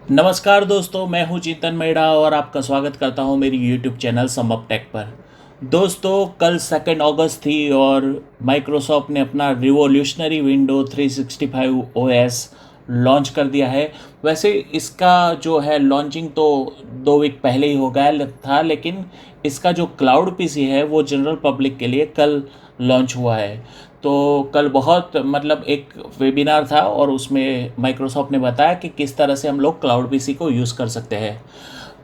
नमस्कार दोस्तों, मैं हूं चिंतन मेड़ा और आपका स्वागत करता हूं मेरी यूट्यूब चैनल समअप टेक पर। दोस्तों, कल 2 अगस्त थी और माइक्रोसॉफ्ट ने अपना रिवॉल्यूशनरी विंडो 365 ओएस लॉन्च कर दिया है। वैसे इसका जो है लॉन्चिंग तो 2 वीक पहले ही हो गया था, लेकिन इसका जो क्लाउड पीसी है वो जनरल पब्लिक के लिए कल लॉन्च हुआ है। तो कल बहुत मतलब एक वेबिनार था और उसमें माइक्रोसॉफ्ट ने बताया कि किस तरह से हम लोग क्लाउड पीसी को यूज़ कर सकते हैं।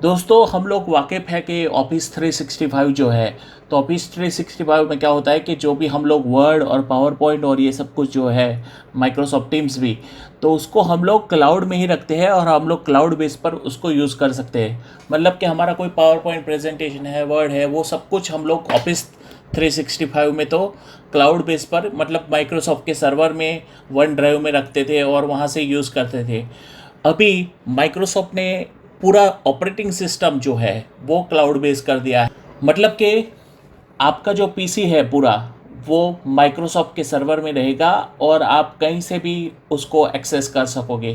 दोस्तों, हम लोग वाकिफ़ है कि ऑफिस 365 जो है, तो ऑफिस 365 में क्या होता है कि जो भी हम लोग वर्ड और पावर पॉइंट और ये सब कुछ जो है, माइक्रोसॉफ्ट टीम्स भी, तो उसको हम लोग क्लाउड में ही रखते हैं और हम लोग क्लाउड बेस पर उसको यूज़ कर सकते हैं। मतलब कि हमारा कोई पावर पॉइंट प्रेजेंटेशन है, वर्ड है, वो सब कुछ हम लोग ऑफिस 365 में तो क्लाउड बेस पर मतलब माइक्रोसॉफ्ट के सर्वर में वन ड्राइव में रखते थे और वहाँ से यूज़ करते थे। अभी माइक्रोसॉफ्ट ने पूरा ऑपरेटिंग सिस्टम जो है वो क्लाउड बेस कर दिया है। मतलब कि आपका जो पीसी है पूरा, वो माइक्रोसॉफ्ट के सर्वर में रहेगा और आप कहीं से भी उसको एक्सेस कर सकोगे।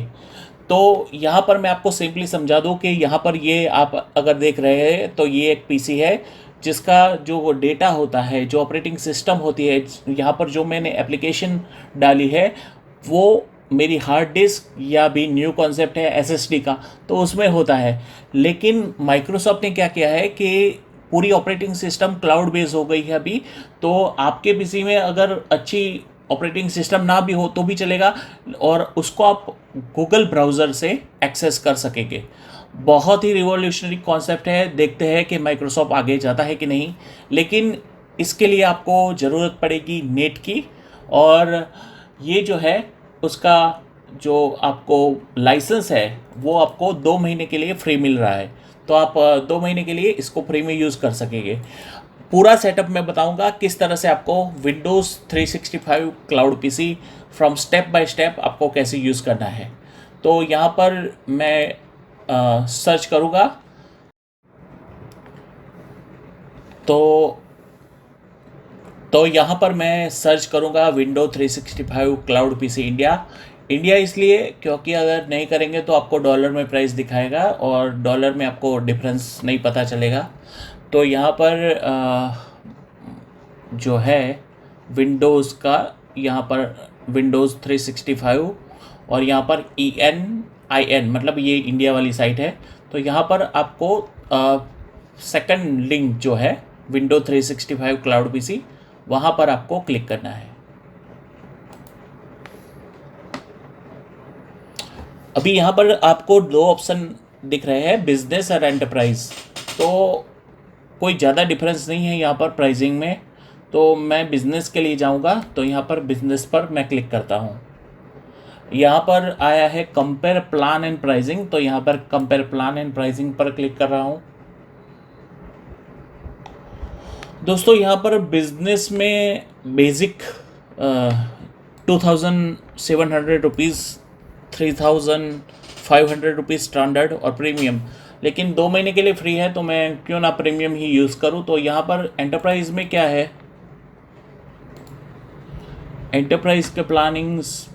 तो यहाँ पर मैं आपको सिंपली समझा दूँ कि यहाँ पर ये आप अगर देख रहे हैं तो ये एक पीसी है जिसका जो डेटा होता है, जो ऑपरेटिंग सिस्टम होती है, यहाँ पर जो मैंने एप्लीकेशन डाली है वो मेरी हार्ड डिस्क या भी न्यू कॉन्सेप्ट है एसएसडी का, तो उसमें होता है। लेकिन माइक्रोसॉफ्ट ने क्या किया है कि पूरी ऑपरेटिंग सिस्टम क्लाउड बेस्ड हो गई है अभी। तो आपके पीसी में अगर अच्छी ऑपरेटिंग सिस्टम ना भी हो तो भी चलेगा और उसको आप गूगल ब्राउज़र से एक्सेस कर सकेंगे। बहुत ही रिवॉल्यूशनरी कॉन्सेप्ट है, देखते हैं कि माइक्रोसॉफ्ट आगे जाता है कि नहीं। लेकिन इसके लिए आपको ज़रूरत पड़ेगी नेट की, और ये जो है उसका जो आपको लाइसेंस है वो आपको 2 महीने के लिए फ्री मिल रहा है। तो आप 2 महीने के लिए इसको फ्री में यूज़ कर सकेंगे। पूरा सेटअप मैं बताऊंगा किस तरह से आपको Windows 365 cloud PC from step by step आपको कैसे यूज़ करना है। तो यहाँ पर मैं सर्च करूँगा, तो यहाँ पर मैं सर्च करूँगा window 365 cloud PC India. India इसलिए क्योंकि अगर नहीं करेंगे तो आपको डॉलर में प्राइस दिखाएगा और डॉलर में आपको डिफरेंस नहीं पता चलेगा। तो यहाँ पर जो है विंडोज़ का, यहाँ पर विंडोज़ 365 और यहाँ पर ENIN मतलब ये इंडिया वाली साइट है। तो यहाँ पर आपको सेकंड लिंक जो है विंडो 365 क्लाउड पीसी, वहाँ पर आपको क्लिक करना है। अभी यहाँ पर आपको 2 ऑप्शन दिख रहे हैं, बिजनेस और एंटरप्राइज। तो कोई ज़्यादा डिफरेंस नहीं है यहाँ पर प्राइसिंग में। तो मैं बिज़नेस के लिए जाऊँगा, तो यहाँ पर बिज़नेस पर मैं क्लिक करता हूँ। यहाँ पर आया है कंपेयर प्लान एंड प्राइसिंग, तो यहाँ पर कंपेयर प्लान एंड प्राइसिंग पर क्लिक कर रहा हूँ। दोस्तों, यहाँ पर बिजनेस में बेसिक 2700 रुपीज़, 3500 रुपीज़ स्टैंडर्ड और प्रीमियम, लेकिन 2 महीने के लिए फ्री है तो मैं क्यों ना प्रीमियम ही यूज़ करूँ। तो यहाँ पर एंटरप्राइज में क्या है, एंटरप्राइज के प्लानिंग्स,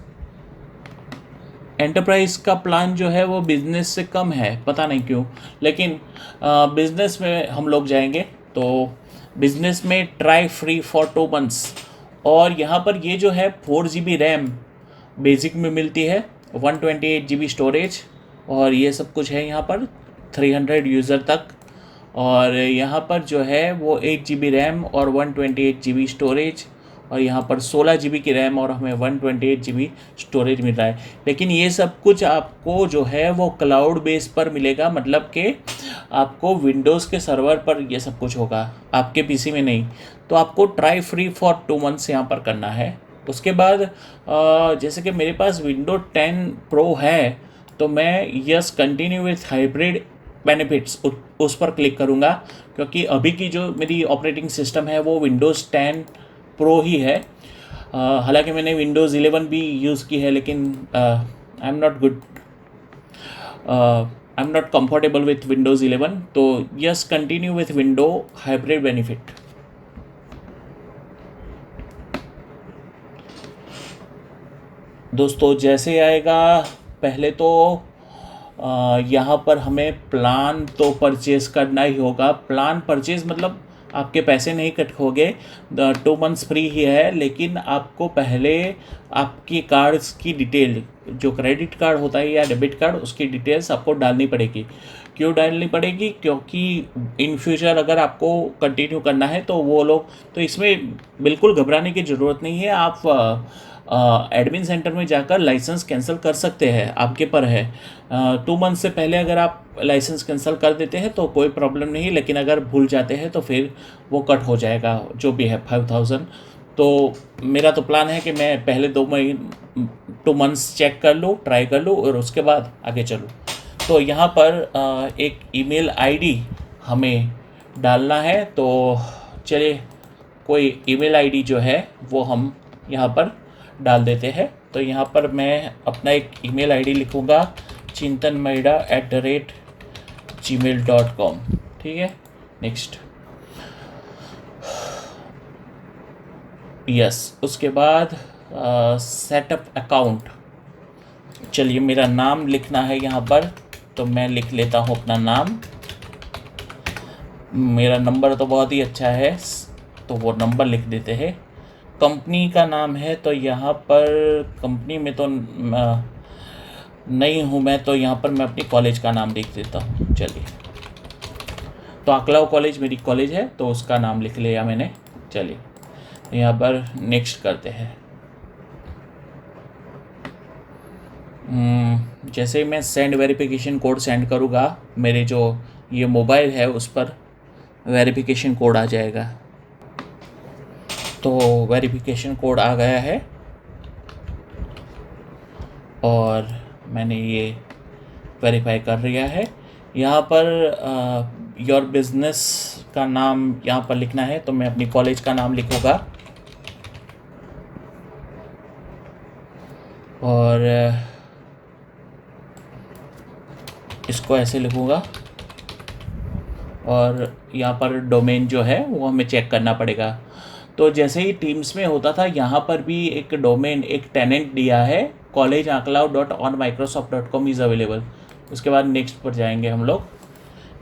एंटरप्राइज का प्लान जो है वो बिज़नेस से कम है, पता नहीं क्यों। लेकिन बिज़नेस में हम लोग जाएंगे तो बिज़नेस में ट्राई फ्री फॉर 2 मंथ्स, और यहाँ पर ये जो है 4 GB रैम बेसिक में मिलती है, 128 GB स्टोरेज, और ये सब कुछ है यहाँ पर 300 यूज़र तक। और यहाँ पर जो है वो 8 GB रैम और 128 GB स्टोरेज, और यहाँ पर 16 GB की रैम और हमें 128 GB स्टोरेज मिल रहा है। लेकिन ये सब कुछ आपको जो है वो क्लाउड बेस पर मिलेगा, मतलब कि आपको विंडोज़ के सर्वर पर ये सब कुछ होगा, आपके पीसी में नहीं। तो आपको ट्राई फ्री फॉर 2 मंथ्स यहाँ पर करना है। उसके बाद जैसे कि मेरे पास विंडो 10 प्रो है, तो मैं yes continue with hybrid benefits उस पर क्लिक करूँगा, क्योंकि अभी की जो मेरी ऑपरेटिंग सिस्टम है वो विंडोज़ 10 प्रो ही है। हालांकि मैंने विंडोज़ 11 भी यूज़ की है, लेकिन I am not good, I am not comfortable with Windows 11। तो yes continue with window hybrid benefit. दोस्तों, जैसे आएगा पहले तो यहाँ पर हमें प्लान तो परचेज़ करना ही होगा। प्लान परचेज़ मतलब आपके पैसे नहीं कट होंगे, 2 मंथ्स फ्री ही है, लेकिन आपको पहले आपकी कार्ड्स की डिटेल, जो क्रेडिट कार्ड होता है या डेबिट कार्ड, उसकी डिटेल्स आपको डालनी पड़ेगी। क्यों डालनी पड़ेगी? क्योंकि इन फ्यूचर अगर आपको कंटिन्यू करना है तो वो लोग, तो इसमें बिल्कुल घबराने की ज़रूरत नहीं है। आप एडमिन सेंटर में जाकर लाइसेंस कैंसिल कर सकते हैं, आपके पर है। 2 मंथ से पहले अगर आप लाइसेंस कैंसिल कर देते हैं तो कोई प्रॉब्लम नहीं, लेकिन अगर भूल जाते हैं तो फिर वो कट हो जाएगा जो भी है 5000। तो मेरा तो प्लान है कि मैं पहले 2 मंथ्स चेक कर लूँ, ट्राई कर लूँ, और उसके बाद आगे चलूँ। तो यहाँ पर एक ईमेल आईडी हमें डालना है। तो चलिए, कोई ईमेल आईडी जो है वो हम यहाँ पर डाल देते हैं। तो यहाँ पर मैं अपना एक ईमेल आईडी लिखूँगा, chintanmaida@gmail.com। ठीक है, नेक्स्ट, यस। उसके बाद सेटअप अकाउंट। चलिए, मेरा नाम लिखना है यहाँ पर, तो मैं लिख लेता हूँ अपना नाम। मेरा नंबर तो बहुत ही अच्छा है, तो वो नंबर लिख देते हैं। कंपनी का नाम है, तो यहाँ पर कंपनी में तो नहीं हूँ मैं, तो यहाँ पर मैं अपनी कॉलेज का नाम लिख देता हूँ। चलिए, तो आकलाव कॉलेज मेरी कॉलेज है, तो उसका नाम लिख लिया मैंने। चलिए, यहाँ पर नेक्स्ट करते हैं। जैसे ही मैं सेंड वेरिफिकेशन कोड सेंड करूँगा, मेरे जो ये मोबाइल है उस पर वेरिफिकेशन कोड आ जाएगा। तो वेरिफिकेशन कोड आ गया है और मैंने ये वेरीफाई कर लिया है। यहाँ पर योर बिजनेस का नाम यहाँ पर लिखना है, तो मैं अपनी कॉलेज का नाम लिखूँगा और इसको ऐसे लिखूँगा। और यहाँ पर डोमेन जो है वो हमें चेक करना पड़ेगा। तो जैसे ही टीम्स में होता था, यहाँ पर भी एक डोमेन, एक टेनेंट दिया है, collegeaklav.onmicrosoft.com इज़ अवेलेबल। उसके बाद नेक्स्ट पर जाएंगे हम लोग।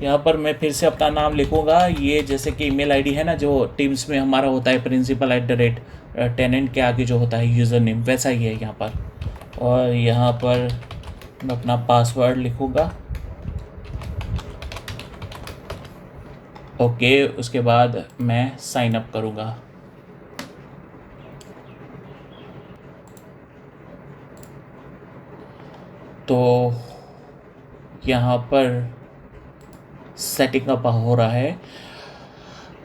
यहाँ पर मैं फिर से अपना नाम लिखूँगा। ये जैसे कि ईमेल आईडी है ना, जो टीम्स में हमारा होता है, principal@, टेनेंट के आगे जो होता है यूज़र नेम, वैसा ही है यहाँ पर। और यहाँ पर मैं अपना पासवर्ड लिखूँगा। ओके, उसके बाद मैं साइन अप करूँगा। तो यहाँ पर सेटिंग अप हो रहा है।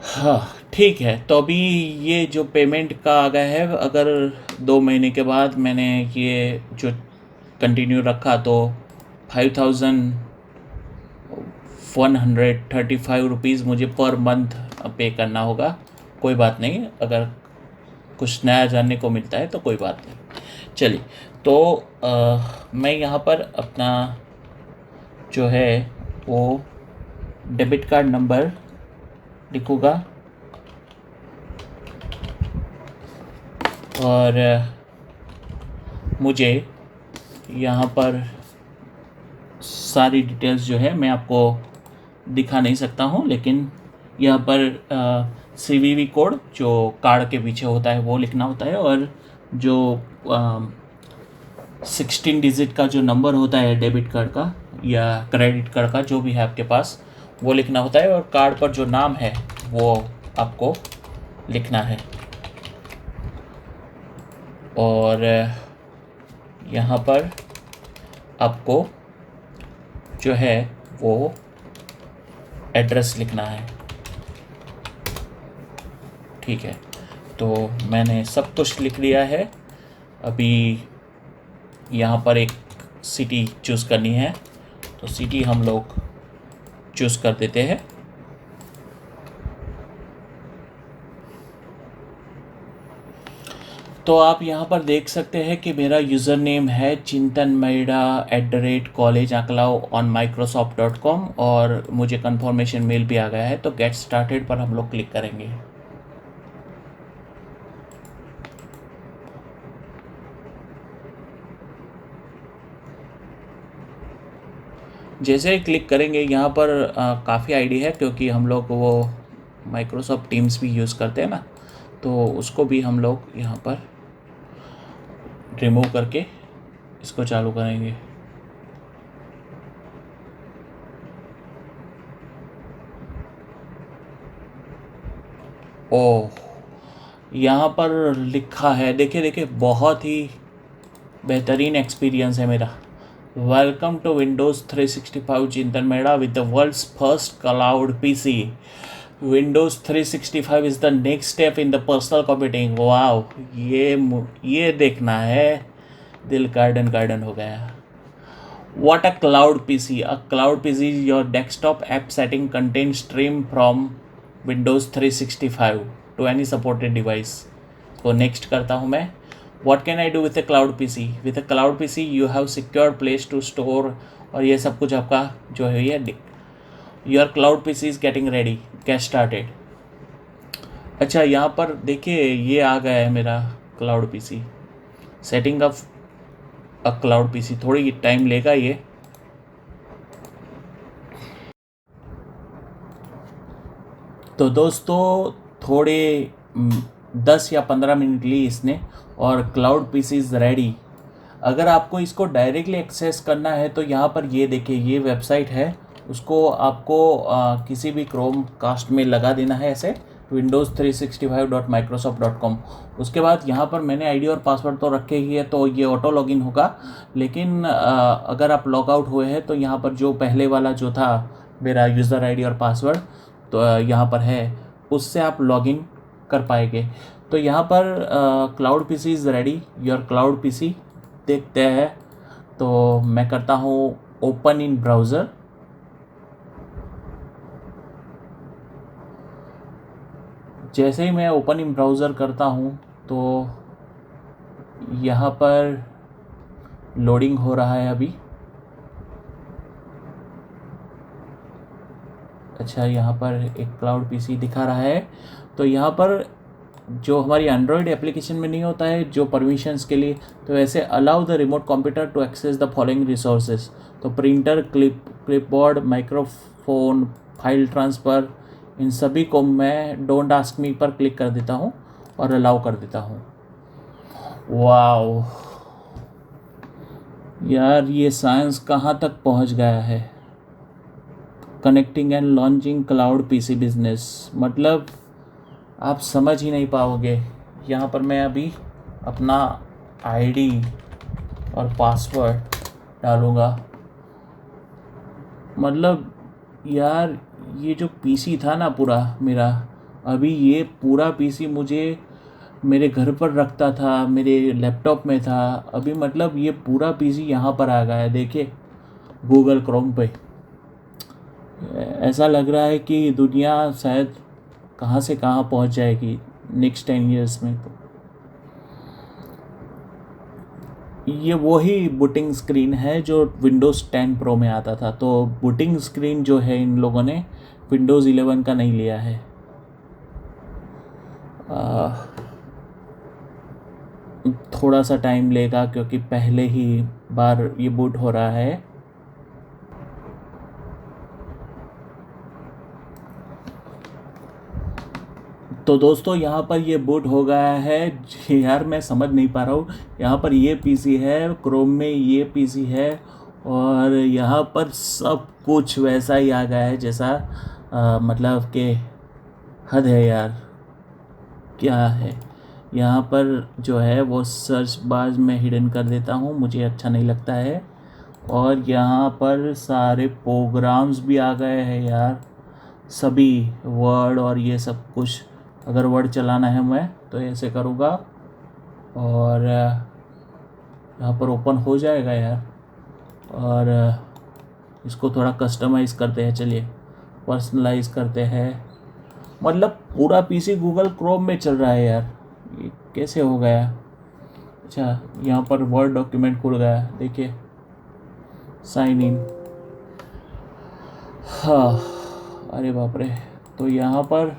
हाँ, ठीक है। तो अभी ये जो पेमेंट का आ गया है, अगर 2 महीने के बाद मैंने ये जो कंटिन्यू रखा तो 5135 मुझे पर मंथ पे करना होगा। कोई बात नहीं, अगर कुछ नया जानने को मिलता है तो कोई बात नहीं। चलिए, तो मैं यहाँ पर अपना जो है वो डेबिट कार्ड नंबर लिखूँगा और मुझे यहाँ पर सारी डिटेल्स जो है मैं आपको दिखा नहीं सकता हूँ, लेकिन यहाँ पर CVV कोड जो कार्ड के पीछे होता है वो लिखना होता है, और जो 16 डिजिट का जो नंबर होता है डेबिट कार्ड का या क्रेडिट कार्ड का, जो भी है आपके पास, वो लिखना होता है। और कार्ड पर जो नाम है वो आपको लिखना है। और यहाँ पर आपको जो है वो एड्रेस लिखना है। ठीक है, तो मैंने सब कुछ लिख लिया है। अभी यहाँ पर एक सिटी चूज़ करनी है, तो सिटी हम लोग चूज़ कर देते हैं। तो आप यहाँ पर देख सकते हैं कि मेरा यूज़र नेम है chintanmaida@collegeaklav.onmicrosoft.com, और मुझे कंफर्मेशन मेल भी आ गया है। तो गेट स्टार्टेड पर हम लोग क्लिक करेंगे। जैसे ही क्लिक करेंगे यहाँ पर काफ़ी आईडी है, क्योंकि हम लोग वो माइक्रोसॉफ्ट टीम्स भी यूज़ करते हैं ना, तो उसको भी हम लोग यहाँ पर रिमूव करके इसको चालू करेंगे। ओह, यहाँ पर लिखा है, देखिए देखिए, बहुत ही बेहतरीन एक्सपीरियंस है मेरा। वेलकम टू विंडोज़ 365 चिंतन मेड़ा with the world's first cloud PC. Windows 365 is the next step in the personal computing. Wow, ये देखना है, दिल गार्डन गार्डन हो गया। What a cloud PC? A cloud PC is your desktop app setting content stream from Windows 365 to any supported device. तो next करता हूँ मैं. What can I do with a cloud PC? With a cloud PC you have secure place to store, और ये सब कुछ आपका जो है ये your cloud PC is getting ready. Get started. अच्छा, यहाँ पर देखिए ये आ गया है मेरा cloud PC. Setting up a cloud PC थोड़ी टाइम लेगा ये। तो दोस्तों थोड़े 10 या 15 मिनट लिए इसने, और क्लाउड पीसी इज़ रेडी। अगर आपको इसको डायरेक्टली एक्सेस करना है तो यहाँ पर ये देखिए, ये वेबसाइट है, उसको आपको किसी भी क्रोम कास्ट में लगा देना है ऐसे, windows365.microsoft.com। उसके बाद यहाँ पर मैंने आईडी और पासवर्ड तो रखे ही है, तो ये ऑटो लॉगिन होगा। लेकिन अगर आप लॉग आउट हुए हैं तो यहाँ पर जो पहले वाला जो था मेरा यूज़र आईडी और पासवर्ड, तो यहाँ पर है, उससे आप लॉगिन कर पाएंगे। तो यहाँ पर cloud PC is ready, your cloud PC देखते हैं। तो मैं करता हूँ ओपन इन ब्राउज़र। जैसे ही मैं ओपन इन ब्राउज़र करता हूँ तो यहाँ पर लोडिंग हो रहा है अभी। अच्छा, यहाँ पर एक क्लाउड पीसी दिखा रहा है। तो यहाँ पर जो हमारी एंड्रॉयड एप्लीकेशन में नहीं होता है जो परमिशंस के लिए, तो ऐसे allow the remote computer to access the following resources. तो printer, clipboard, microphone, file transfer, इन सभी को मैं डोंट आस्क मी पर क्लिक कर देता हूँ और अलाउ कर देता हूँ। वाओ यार, ये साइंस कहाँ तक पहुँच गया है। Connecting and launching cloud PC business, मतलब आप समझ ही नहीं पाओगे। यहाँ पर मैं अभी अपना आईडी और पासवर्ड डालूँगा। मतलब यार, ये जो पीसी था ना पूरा मेरा, अभी ये पूरा पीसी मुझे मेरे घर पर रखता था, मेरे लैपटॉप में था, अभी मतलब ये पूरा पीसी यहाँ पर आ गया है। देखिए गूगल क्रोम पे, ऐसा लग रहा है कि दुनिया शायद कहाँ से कहाँ पहुँच जाएगी नेक्स्ट 10 ईयर्स में। तो ये वही बूटिंग स्क्रीन है जो विंडोज़ 10 प्रो में आता था। तो बूटिंग स्क्रीन जो है इन लोगों ने विंडोज़ 11 का नहीं लिया है। थोड़ा सा टाइम लेगा क्योंकि पहले ही बार ये बूट हो रहा है। तो दोस्तों यहाँ पर ये बूट हो गया है। यार मैं समझ नहीं पा रहा हूँ, यहाँ पर ये पीसी है, क्रोम में ये पीसी है, और यहाँ पर सब कुछ वैसा ही आ गया है जैसा मतलब कि हद है यार। क्या है यहाँ पर जो है वो सर्च बार में हिडन कर देता हूँ, मुझे अच्छा नहीं लगता है। और यहाँ पर सारे प्रोग्राम्स भी आ गए हैं यार, सभी वर्ड और ये सब कुछ। अगर वर्ड चलाना है मैं तो ऐसे करूँगा और यहाँ पर ओपन हो जाएगा यार। और इसको थोड़ा कस्टमाइज़ करते हैं, चलिए पर्सनलाइज करते हैं। मतलब पूरा पीसी गूगल क्रोम में चल रहा है यार, ये कैसे हो गया। अच्छा, यहाँ पर वर्ड डॉक्यूमेंट खुल गया, देखिए साइन इन। हाँ, अरे बाप रे। तो यहाँ पर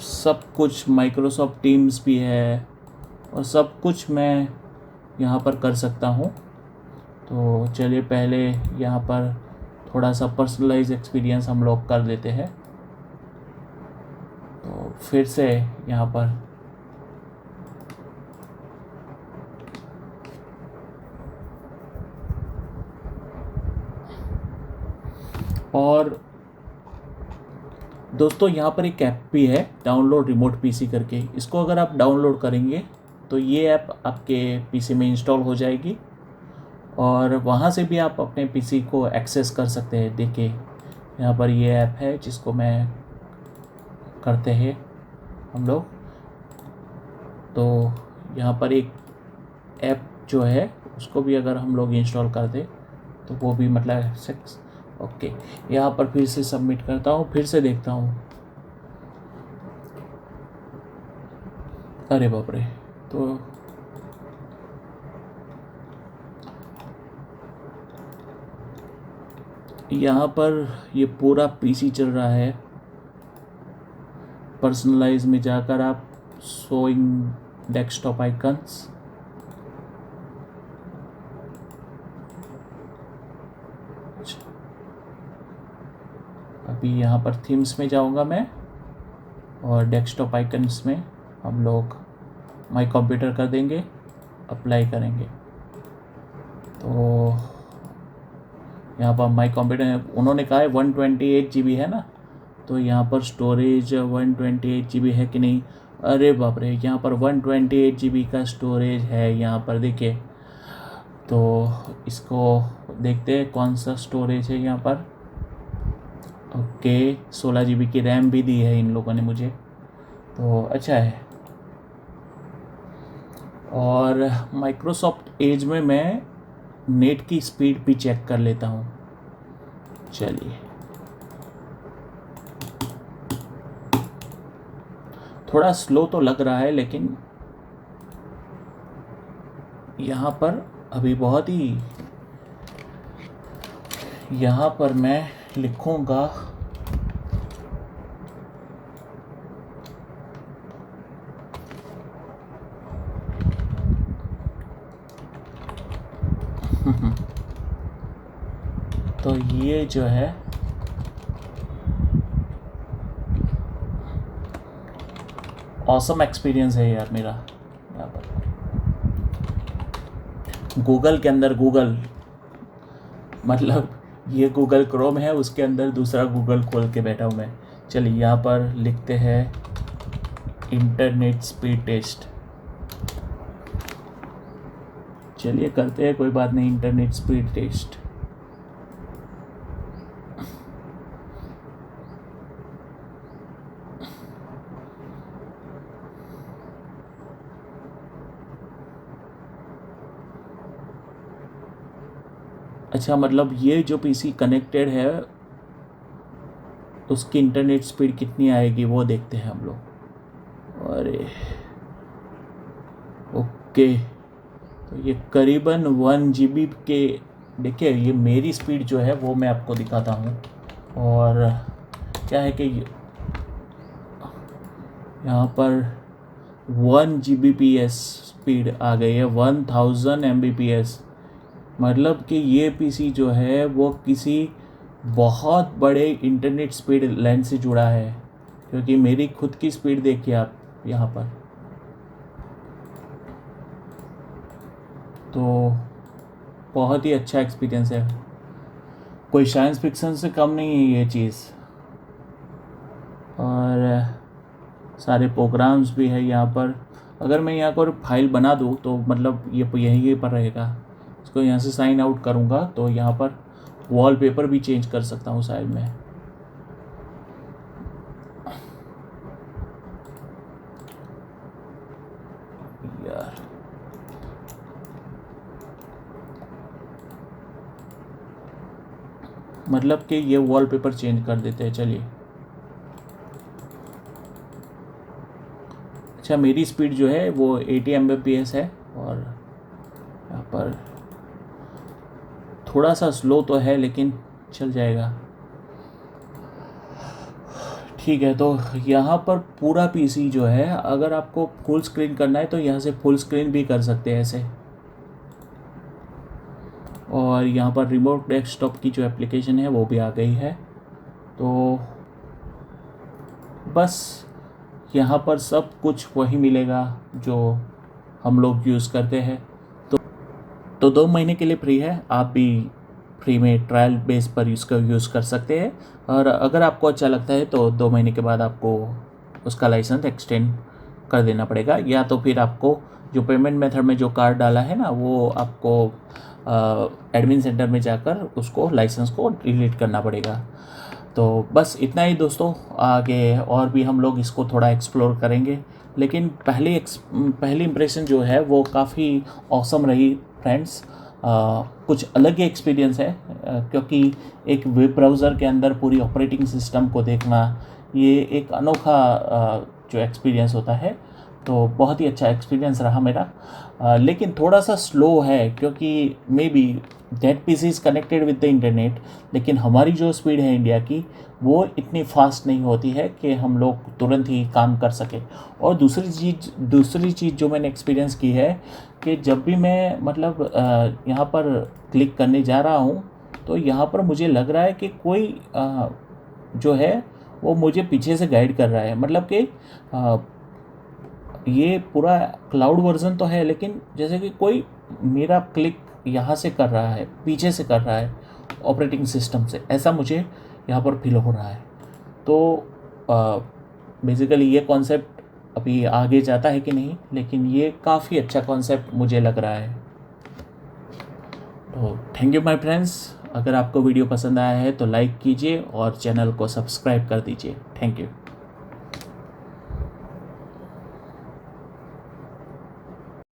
सब कुछ माइक्रोसॉफ्ट टीम्स भी है और सब कुछ मैं यहाँ पर कर सकता हूँ। तो चलिए पहले यहाँ पर थोड़ा सा पर्सनलाइज एक्सपीरियंस हम लोग कर देते हैं। तो फिर से यहाँ पर और दोस्तों यहाँ पर एक ऐप भी है, डाउनलोड रिमोट पीसी करके। इसको अगर आप डाउनलोड करेंगे तो ये ऐप आपके पीसी में इंस्टॉल हो जाएगी और वहाँ से भी आप अपने पीसी को एक्सेस कर सकते हैं। देखिए यहाँ पर ये ऐप है जिसको मैं करते हैं हम लोग। तो यहाँ पर एक ऐप जो है उसको भी अगर हम लोग इंस्टॉल कर दें तो वो भी मतलब ओके। यहाँ पर फिर से सबमिट करता हूँ, फिर से देखता हूँ। अरे बाप रे। तो यहाँ पर ये पूरा पीसी चल रहा है। पर्सनलाइज में जाकर आप शोइंग डेस्कटॉप आइकन्स, अभी यहाँ पर थीम्स में जाऊँगा मैं और डेस्कटॉप आइकन्स में हम लोग माई कंप्यूटर कर देंगे, अप्लाई करेंगे। तो यहाँ पर माई कंप्यूटर उन्होंने कहा है 128 GB है ना, तो यहाँ पर स्टोरेज 128 GB है कि नहीं। अरे बाप रे, यहाँ पर 128 GB का स्टोरेज है यहाँ पर, देखिए। तो इसको देखते हैं कौन सा स्टोरेज है यहाँ पर। ओके, 16 GB की रैम भी दी है इन लोगों ने मुझे, तो अच्छा है। और माइक्रोसॉफ्ट एज में मैं नेट की स्पीड भी चेक कर लेता हूँ। चलिए, थोड़ा स्लो तो लग रहा है लेकिन यहाँ पर अभी बहुत ही, यहाँ पर मैं लिखूँगा तो ये जो है ऑसम एक्सपीरियंस है यार मेरा। यहाँ पर गूगल के अंदर गूगल, मतलब ये गूगल क्रोम है, उसके अंदर दूसरा गूगल खोल के बैठा हूँ मैं। चलिए यहाँ पर लिखते हैं इंटरनेट स्पीड टेस्ट। चलिए करते हैं, कोई बात नहीं, इंटरनेट स्पीड टेस्ट। अच्छा, मतलब ये जो पीसी कनेक्टेड है उसकी इंटरनेट स्पीड कितनी आएगी वो देखते हैं हम लोग। अरे ओके, तो ये करीबन 1 GB के, देखिए ये मेरी स्पीड जो है वो मैं आपको दिखाता हूँ। और क्या है कि यहाँ पर 1 Gbps स्पीड आ गई है, 1000 Mbps। मतलब कि ये पीसी जो है वो किसी बहुत बड़े इंटरनेट स्पीड लाइन से जुड़ा है, क्योंकि मेरी खुद की स्पीड देखिए आप यहाँ पर। तो बहुत ही अच्छा एक्सपीरियंस है, कोई साइंस फिक्शन से कम नहीं है ये चीज़। और सारे प्रोग्राम्स भी है यहाँ पर। अगर मैं यहाँ पर फाइल बना दूँ तो मतलब ये यहीं पर रहेगा। इसको यहाँ से साइन आउट करूँगा तो यहाँ पर वॉलपेपर भी चेंज कर सकता हूँ साइड में। यार मतलब कि ये वॉलपेपर चेंज कर देते हैं। चलिए, अच्छा मेरी स्पीड जो है वो 80 Mbps है और यहाँ पर थोड़ा सा स्लो तो है लेकिन चल जाएगा। ठीक है, तो यहाँ पर पूरा पीसी जो है, अगर आपको फुल स्क्रीन करना है तो यहाँ से फुल स्क्रीन भी कर सकते हैं ऐसे। और यहाँ पर रिमोट डेस्कटॉप की जो एप्लीकेशन है वो भी आ गई है। तो बस यहाँ पर सब कुछ वही मिलेगा जो हम लोग यूज़ करते हैं। तो 2 महीने के लिए फ्री है, आप भी फ्री में ट्रायल बेस पर इसका यूज़ कर सकते हैं। और अगर आपको अच्छा लगता है तो 2 महीने के बाद आपको उसका लाइसेंस एक्सटेंड कर देना पड़ेगा, या तो फिर आपको जो पेमेंट मेथड में जो कार्ड डाला है ना, वो आपको एडमिन सेंटर में जाकर उसको लाइसेंस को डिलीट करना पड़ेगा। तो बस इतना ही दोस्तों, आगे और भी हम लोग इसको थोड़ा एक्सप्लोर करेंगे। लेकिन पहली इम्प्रेशन जो है वो काफ़ी औसम रही फ्रेंड्स। कुछ अलग ही एक्सपीरियंस है, क्योंकि एक वेब ब्राउज़र के अंदर पूरी ऑपरेटिंग सिस्टम को देखना, ये एक अनोखा जो एक्सपीरियंस होता है। तो बहुत ही अच्छा एक्सपीरियंस रहा मेरा। लेकिन थोड़ा सा स्लो है, क्योंकि may be that PC is connected with the internet, लेकिन हमारी जो स्पीड है इंडिया की वो इतनी फास्ट नहीं होती है कि हम लोग तुरंत ही काम कर सकें। और दूसरी चीज़ जो मैंने एक्सपीरियंस की है कि जब भी मैं मतलब यहाँ पर क्लिक करने जा रहा हूँ, तो यहाँ पर मुझे लग रहा है कि कोई जो है वो मुझे पीछे से गाइड कर रहा है। मतलब कि ये पूरा क्लाउड वर्जन तो है, लेकिन जैसे कि कोई मेरा क्लिक यहाँ से कर रहा है, पीछे से कर रहा है ऑपरेटिंग सिस्टम से, ऐसा मुझे यहाँ पर फील हो रहा है। तो बेसिकली ये कॉन्सेप्ट अभी आगे जाता है कि नहीं, लेकिन ये काफ़ी अच्छा कॉन्सेप्ट मुझे लग रहा है। तो थैंक यू माय फ्रेंड्स, अगर आपको वीडियो पसंद आया है तो लाइक कीजिए और चैनल को सब्सक्राइब कर दीजिए। Thank you.